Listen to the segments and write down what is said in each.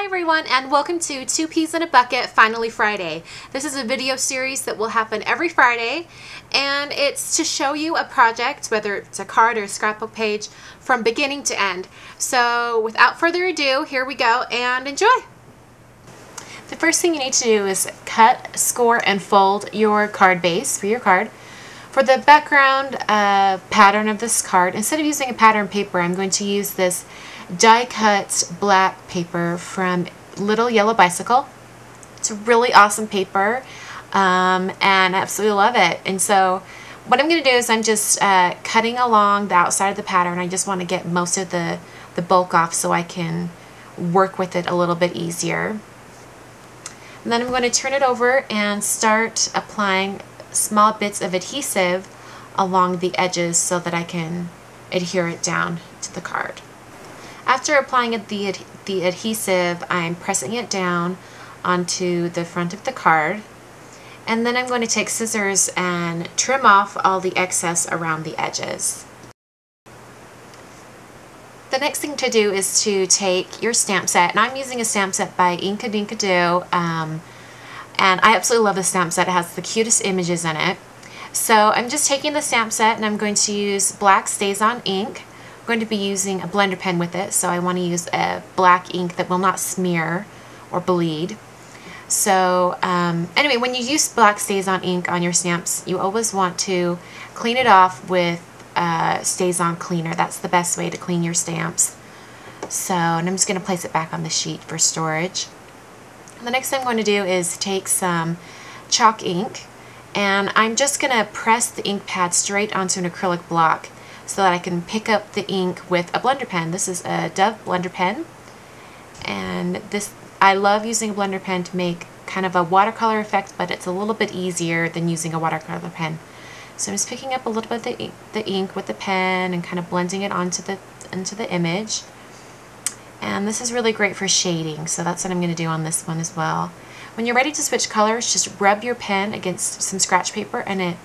Hi everyone, and welcome to Two Peas in a Bucket Finally Friday. This is a video series that will happen every Friday, and it's to show you a project, whether it's a card or a scrapbook page, from beginning to end. So without further ado, here we go and enjoy! The first thing you need to do is cut, score, and fold your card base for your card. For the background pattern of this card, instead of using a pattern paper, I'm going to use this die-cut black paper from Little Yellow Bicycle. It's a really awesome paper, and I absolutely love it. And so what I'm going to do is I'm just cutting along the outside of the pattern. I just want to get most of the bulk off so I can work with it a little bit easier. And then I'm going to turn it over and start applying small bits of adhesive along the edges so that I can adhere it down to the card. After applying the adhesive, I'm pressing it down onto the front of the card, and then I'm going to take scissors and trim off all the excess around the edges. The next thing to do is to take your stamp set, and I'm using a stamp set by Inkadinkado, and I absolutely love the stamp set. It has the cutest images in it. So I'm just taking the stamp set and I'm going to use black StazOn ink. I'm going to be using a blender pen with it, so I want to use a black ink that will not smear or bleed. So anyway, when you use black StazOn ink on your stamps, you always want to clean it off with StazOn cleaner. That's the best way to clean your stamps. So, and I'm just going to place it back on the sheet for storage. The next thing I'm going to do is take some chalk ink, and I'm just going to press the ink pad straight onto an acrylic block so that I can pick up the ink with a blender pen. This is a Dove blender pen, and I love using a blender pen to make kind of a watercolor effect, but it's a little bit easier than using a watercolor pen. So I'm just picking up a little bit of the ink with the pen and kind of blending it into the image. And this is really great for shading, so that's what I'm going to do on this one as well. When you're ready to switch colors, just rub your pen against some scratch paper, and it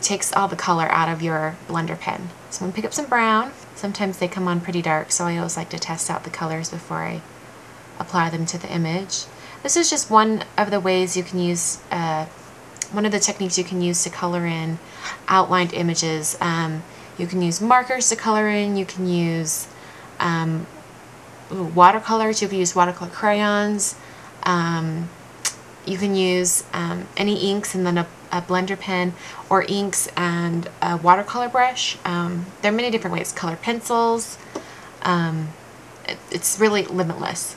takes all the color out of your blender pen. So I'm going to pick up some brown. Sometimes they come on pretty dark, so I always like to test out the colors before I apply them to the image. This is just one of the ways you can use, one of the techniques you can use to color in outlined images. You can use markers to color in, you can use watercolors, you can use watercolor crayons, you can use any inks and then a blender pen, or inks and a watercolor brush. There are many different ways. Color pencils. It's really limitless.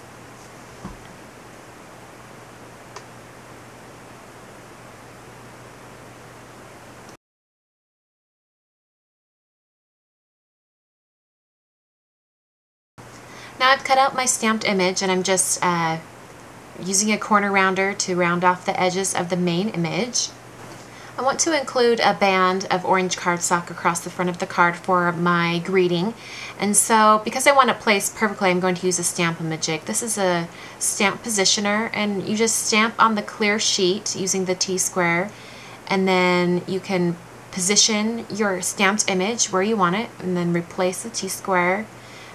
Now I've cut out my stamped image, and I'm just using a corner rounder to round off the edges of the main image. I want to include a band of orange cardstock across the front of the card for my greeting, and so because I want it placed perfectly, I'm going to use a Stamp-A-Majig. This is a stamp positioner, and you just stamp on the clear sheet using the T-square, and then you can position your stamped image where you want it, and then replace the T-square,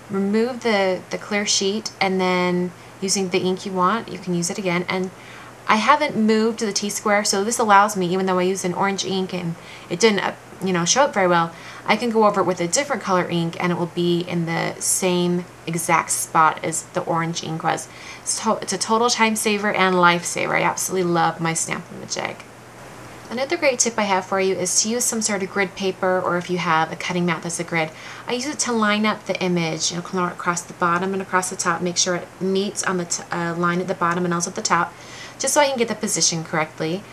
remove the clear sheet, and then using the ink you want, you can use it again. And I haven't moved the T-square, so this allows me, even though I used an orange ink and it didn't show up very well, I can go over it with a different color ink and it will be in the same exact spot as the orange ink was. So it's a total time saver and lifesaver. I absolutely love my Stamp-A-Majig. Another great tip I have for you is to use some sort of grid paper, or if you have a cutting mat that's a grid. I use it to line up the image, across the bottom and across the top, make sure it meets on the line at the bottom and also at the top, just so I can get the position correctly.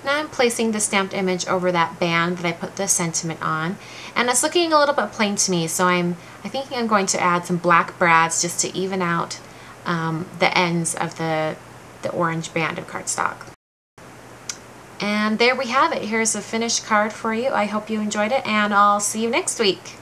Now I'm placing the stamped image over that band that I put the sentiment on, and it's looking a little bit plain to me, so I'm thinking I'm going to add some black brads just to even out the ends of the orange band of cardstock. And there we have it. Here's a finished card for you. I hope you enjoyed it, and I'll see you next week.